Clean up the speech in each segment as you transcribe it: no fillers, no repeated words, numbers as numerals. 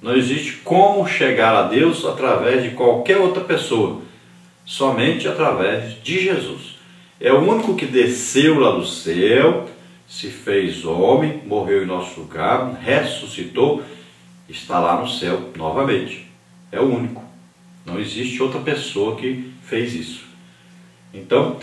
Não existe como chegar a Deus através de qualquer outra pessoa, somente através de Jesus. É o único que desceu lá do céu, se fez homem, morreu em nosso lugar, ressuscitou, está lá no céu novamente. É o único. Não existe outra pessoa que fez isso. Então,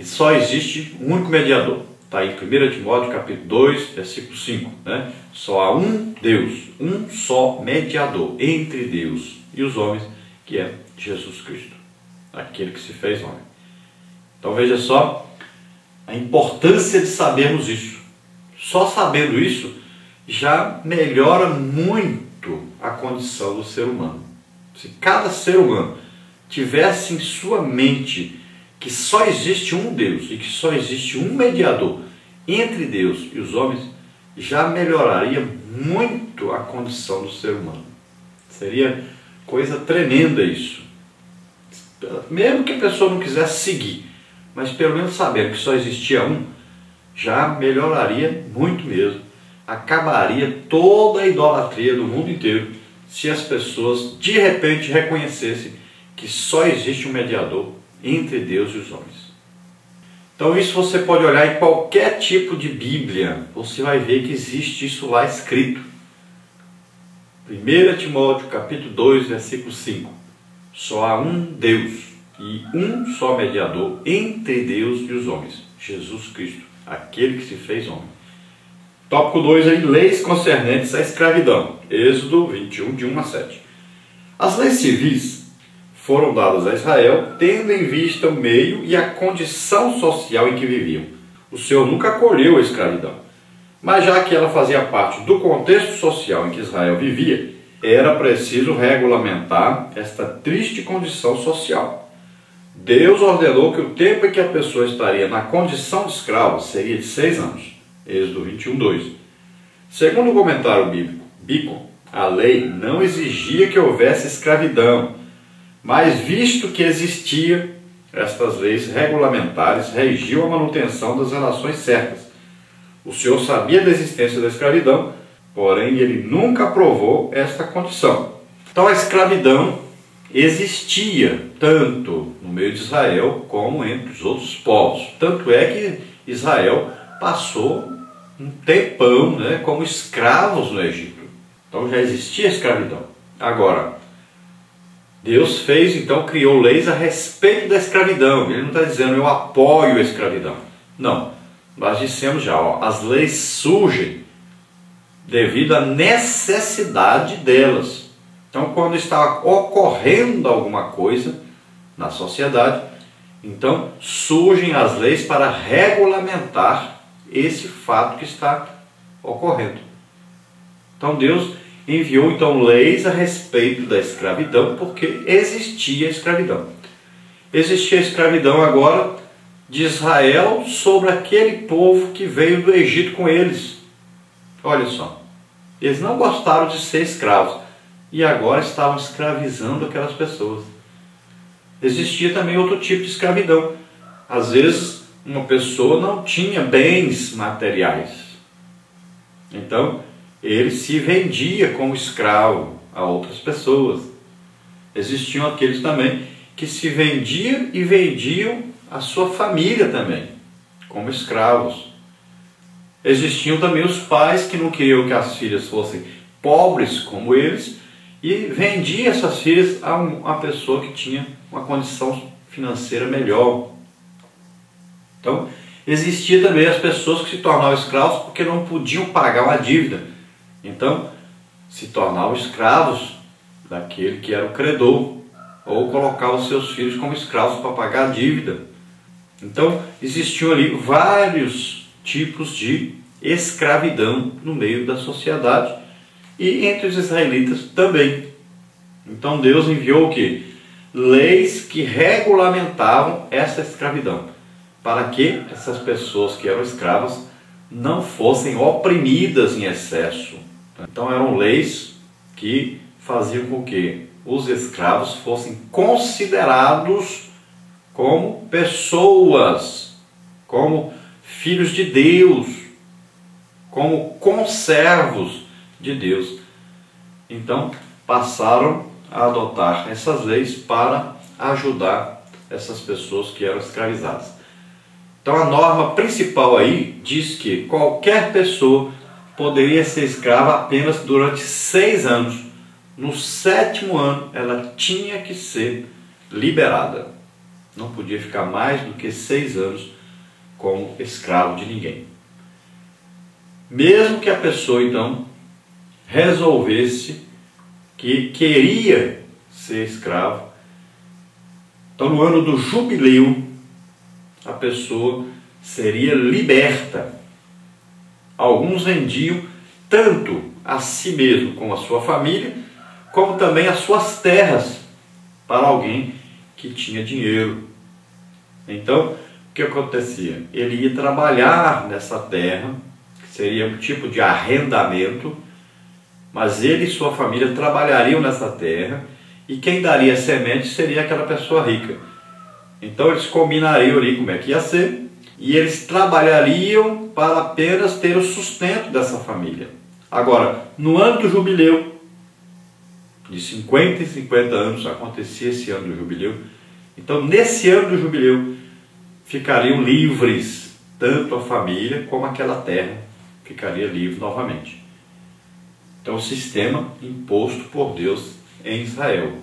só existe um único mediador. Está em 1 Timóteo capítulo 2, versículo 5. Né? Só há um Deus, um só mediador entre Deus e os homens, que é Jesus Cristo, aquele que se fez homem. Então veja só a importância de sabermos isso. Só sabendo isso já melhora muito a condição do ser humano. Se cada ser humano tivesse em sua mente que só existe um Deus e que só existe um mediador entre Deus e os homens, já melhoraria muito a condição do ser humano. Seria coisa tremenda isso. Mesmo que a pessoa não quisesse seguir, mas pelo menos sabendo que só existia um, já melhoraria muito mesmo. Acabaria toda a idolatria do mundo inteiro se as pessoas de repente reconhecessem que só existe um mediador entre Deus e os homens. Então isso você pode olhar em qualquer tipo de Bíblia, você vai ver que existe isso lá escrito. 1 Timóteo capítulo 2, versículo 5. Só há um Deus e um só mediador entre Deus e os homens, Jesus Cristo, aquele que se fez homem. Tópico 2 aí, leis concernentes à escravidão. Êxodo 21, de 1 a 7. As leis civis foram dadas a Israel, tendo em vista o meio e a condição social em que viviam. O Senhor nunca acolheu a escravidão, mas já que ela fazia parte do contexto social em que Israel vivia, era preciso regulamentar esta triste condição social. Deus ordenou que o tempo em que a pessoa estaria na condição de escravo seria de 6 anos. Êxodo 21, 2. Segundo o comentário bíblico Bicon, a lei não exigia que houvesse escravidão, mas visto que existia, estas leis regulamentares regiam a manutenção das relações certas. O Senhor sabia da existência da escravidão, porém ele nunca aprovou esta condição. Então a escravidão existia tanto no meio de Israel como entre os outros povos. Tanto é que Israel passou um tempão, né, como escravos no Egito. Então já existia escravidão. Agora, Deus fez, então, criou leis a respeito da escravidão. Ele não está dizendo eu apoio a escravidão. Não, nós dissemos já, as leis surgem devido à necessidade delas. Então, quando está ocorrendo alguma coisa na sociedade, então surgem as leis para regulamentar esse fato que está ocorrendo. Então Deus enviou então leis a respeito da escravidão, porque existia escravidão. Existia escravidão agora de Israel sobre aquele povo que veio do Egito com eles. Olha só, eles não gostaram de ser escravos e agora estavam escravizando aquelas pessoas. Existia também outro tipo de escravidão. Às vezes uma pessoa não tinha bens materiais, então ele se vendia como escravo a outras pessoas. Existiam aqueles também que se vendiam e vendiam a sua família também, como escravos. Existiam também os pais que não queriam que as filhas fossem pobres como eles e vendiam essas filhas a uma pessoa que tinha uma condição financeira melhor. Então, existia também as pessoas que se tornavam escravos porque não podiam pagar uma dívida. Então, se tornavam escravos daquele que era o credor, ou colocavam seus filhos como escravos para pagar a dívida. Então, existiam ali vários tipos de escravidão no meio da sociedade e entre os israelitas também. Então, Deus enviou o quê? Leis que regulamentavam essa escravidão, para que essas pessoas que eram escravas não fossem oprimidas em excesso. Então eram leis que faziam com que os escravos fossem considerados como pessoas, como filhos de Deus, como conservos de Deus. Então passaram a adotar essas leis para ajudar essas pessoas que eram escravizadas. Então a norma principal aí diz que qualquer pessoa poderia ser escrava apenas durante 6 anos. No 7º ano ela tinha que ser liberada. Não podia ficar mais do que 6 anos como escravo de ninguém. Mesmo que a pessoa então resolvesse que queria ser escravo, então no ano do jubileu a pessoa seria liberta. Alguns vendiam tanto a si mesmo como a sua família, como também as suas terras para alguém que tinha dinheiro. Então, o que acontecia? Ele ia trabalhar nessa terra, que seria um tipo de arrendamento, mas ele e sua família trabalhariam nessa terra, e quem daria semente seria aquela pessoa rica. Então eles combinariam ali como é que ia ser, e eles trabalhariam para apenas ter o sustento dessa família. Agora, no ano do jubileu, de 50 em 50 anos, acontecia esse ano do jubileu, então nesse ano do jubileu ficariam livres, tanto a família como aquela terra ficaria livre novamente. Então o sistema imposto por Deus em Israel.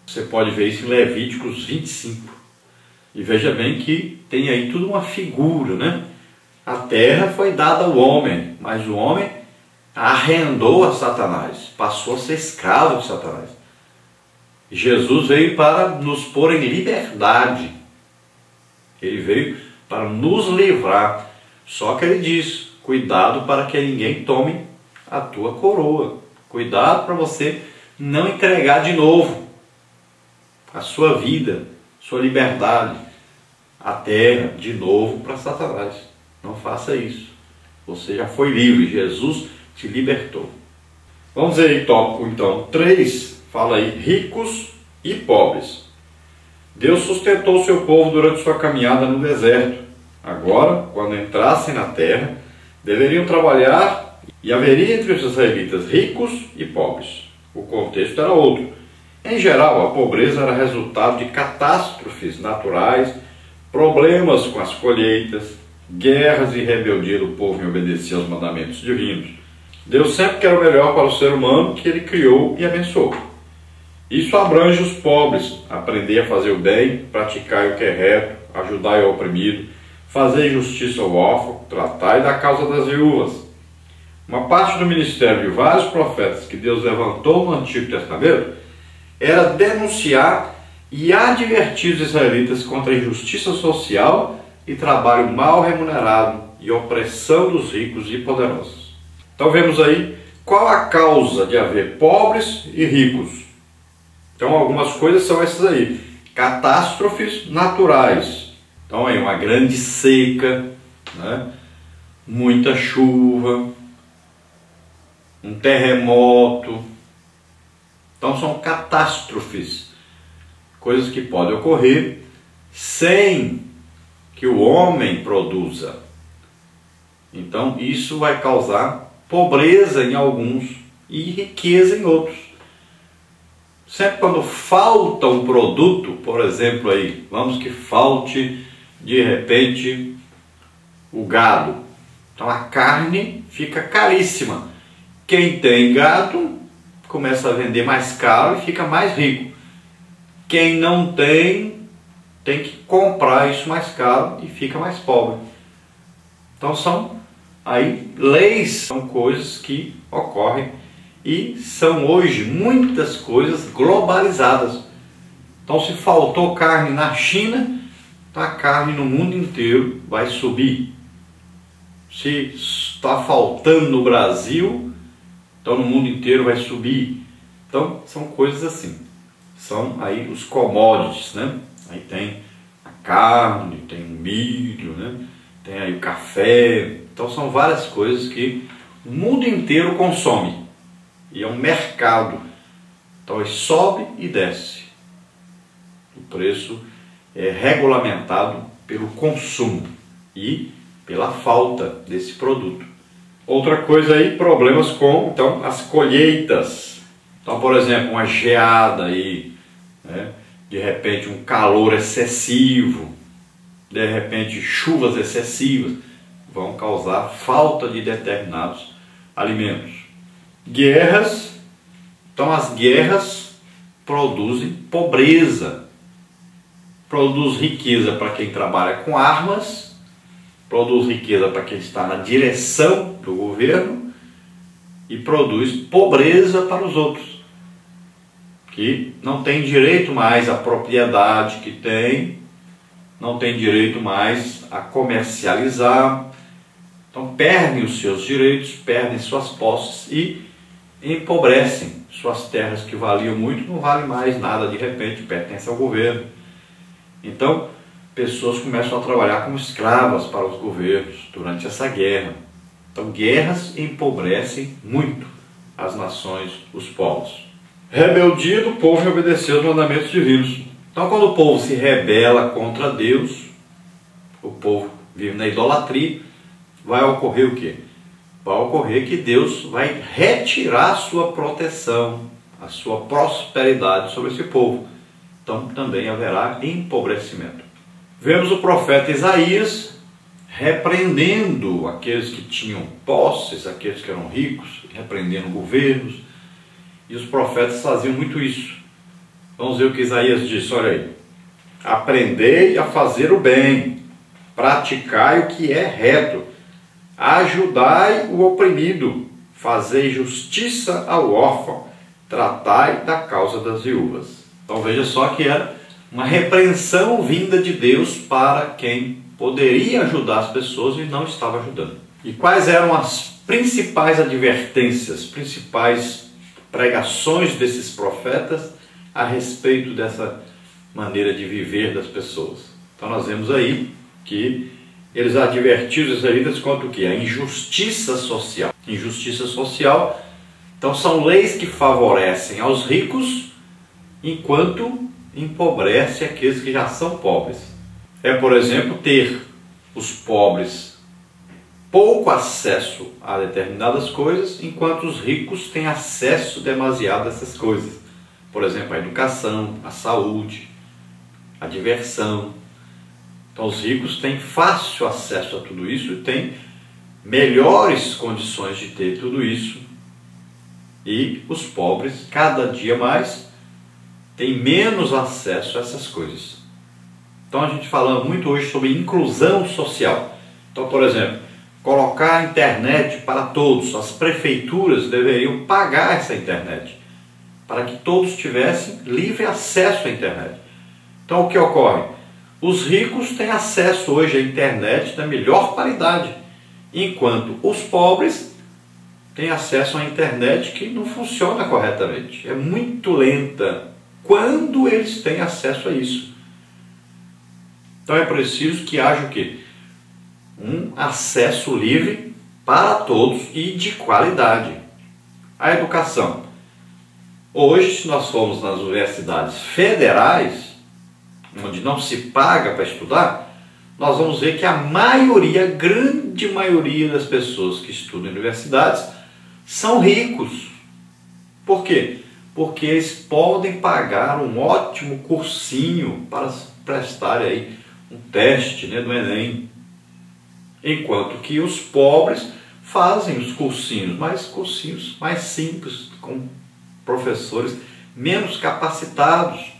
Você pode ver isso em Levíticos 25. E veja bem que tem aí tudo uma figura, né? A terra foi dada ao homem, mas o homem arrendou a Satanás, passou a ser escravo de Satanás. Jesus veio para nos pôr em liberdade. Ele veio para nos livrar. Só que ele diz, cuidado para que ninguém tome a tua coroa. Cuidado para você não entregar de novo a sua vida, sua liberdade, a terra de novo para Satanás. Não faça isso. Você já foi livre, Jesus te libertou. Vamos ver aí, tópico então 3, fala aí, ricos e pobres. Deus sustentou seu povo durante sua caminhada no deserto. Agora, quando entrassem na terra, deveriam trabalhar e haveria entre os israelitas ricos e pobres. O contexto era outro. Em geral, a pobreza era resultado de catástrofes naturais, problemas com as colheitas, guerras e rebeldia do povo em obedecer aos mandamentos divinos. Deus sempre quer o melhor para o ser humano que Ele criou e abençoou. Isso abrange os pobres, aprender a fazer o bem, praticar o que é reto, ajudar o oprimido, fazer justiça ao órfão, tratar da causa das viúvas. Uma parte do ministério de vários profetas que Deus levantou no Antigo Testamento era denunciar e advertir os israelitas contra a injustiça social e trabalho mal remunerado e opressão dos ricos e poderosos. Então vemos aí qual a causa de haver pobres e ricos. Então algumas coisas são essas aí, catástrofes naturais. Então aí uma grande seca, né? Muita chuva, um terremoto. Então são catástrofes, coisas que podem ocorrer sem que o homem produza. Então isso vai causar pobreza em alguns e riqueza em outros. Sempre quando falta um produto, por exemplo aí, vamos que falte de repente o gado. Então a carne fica caríssima. Quem tem gado começa a vender mais caro e fica mais rico. Quem não tem, tem que comprar isso mais caro e fica mais pobre. Então são aí leis, são coisas que ocorrem e são hoje muitas coisas globalizadas. Então se faltou carne na China, a carne no mundo inteiro vai subir. Se está faltando no Brasil, então no mundo inteiro vai subir. Então são coisas assim. São aí os commodities, né? Aí tem a carne, tem o milho, né? Tem aí o café. Então são várias coisas que o mundo inteiro consome. E é um mercado. Então ele sobe e desce. O preço é regulamentado pelo consumo e pela falta desse produto. Outra coisa aí, problemas com então as colheitas. Então, por exemplo, uma geada aí, né? De repente um calor excessivo, de repente chuvas excessivas, vão causar falta de determinados alimentos. Guerras, então as guerras produzem pobreza, produz riqueza para quem trabalha com armas, produz riqueza para quem está na direção do governo e produz pobreza para os outros, que não tem direito mais à propriedade que tem, não tem direito mais a comercializar, então perdem os seus direitos, perdem suas posses e empobrecem. Suas terras que valiam muito não valem mais nada, de repente pertencem ao governo. Então, pessoas começam a trabalhar como escravas para os governos durante essa guerra. Então, guerras empobrecem muito as nações, os povos. Rebeldia do povo em obedecer aos mandamentos divinos. Então, quando o povo se rebela contra Deus, o povo vive na idolatria, vai ocorrer o quê? Vai ocorrer que Deus vai retirar a sua proteção, a sua prosperidade sobre esse povo. Então, também haverá empobrecimento. Vemos o profeta Isaías repreendendo aqueles que tinham posses, aqueles que eram ricos, repreendendo governos, e os profetas faziam muito isso. Vamos ver o que Isaías disse, olha aí. Aprendei a fazer o bem, praticai o que é reto, ajudai o oprimido, fazei justiça ao órfão, tratai da causa das viúvas. Então veja só que era uma repreensão vinda de Deus para quem poderia ajudar as pessoas e não estava ajudando. E quais eram as principais advertências, principais pregações desses profetas a respeito dessa maneira de viver das pessoas? Então nós vemos aí que eles advertiram os israelitas quanto o quê? A injustiça social. Injustiça social, então são leis que favorecem aos ricos enquanto empobrece aqueles que já são pobres. É, por exemplo, ter os pobres pouco acesso a determinadas coisas, enquanto os ricos têm acesso demasiado a essas coisas. Por exemplo, a educação, a saúde, a diversão. Então os ricos têm fácil acesso a tudo isso e têm melhores condições de ter tudo isso. E os pobres, cada dia mais, têm menos acesso a essas coisas. Então a gente fala muito hoje sobre inclusão social. Então, por exemplo, colocar a internet para todos. As prefeituras deveriam pagar essa internet para que todos tivessem livre acesso à internet. Então o que ocorre? Os ricos têm acesso hoje à internet da melhor qualidade, enquanto os pobres têm acesso à internet que não funciona corretamente. É muito lenta quando eles têm acesso a isso. Então é preciso que haja o quê? Um acesso livre para todos e de qualidade. A educação. Hoje, se nós formos nas universidades federais, onde não se paga para estudar, nós vamos ver que a maioria, a grande maioria das pessoas que estudam em universidades são ricos. Por quê? Porque eles podem pagar um ótimo cursinho para prestar aí um teste, né, do Enem. Enquanto que os pobres fazem os cursinhos mais simples, com professores menos capacitados.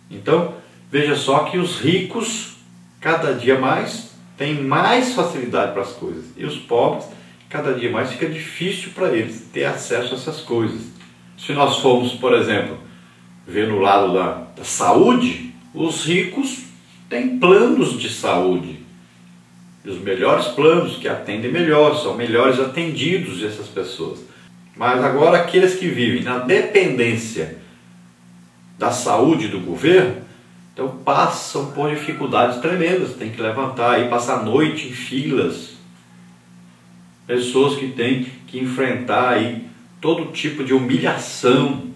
Então, veja só que os ricos, cada dia mais, têm mais facilidade para as coisas. E os pobres, cada dia mais, fica difícil para eles ter acesso a essas coisas. Se nós formos, por exemplo, ver no lado da saúde, os ricos têm planos de saúde. E os melhores planos, que atendem melhor, são melhores atendidos essas pessoas. Mas agora aqueles que vivem na dependência da saúde do governo, então passam por dificuldades tremendas, tem que levantar e passar a noite em filas. Pessoas que têm que enfrentar aí todo tipo de humilhação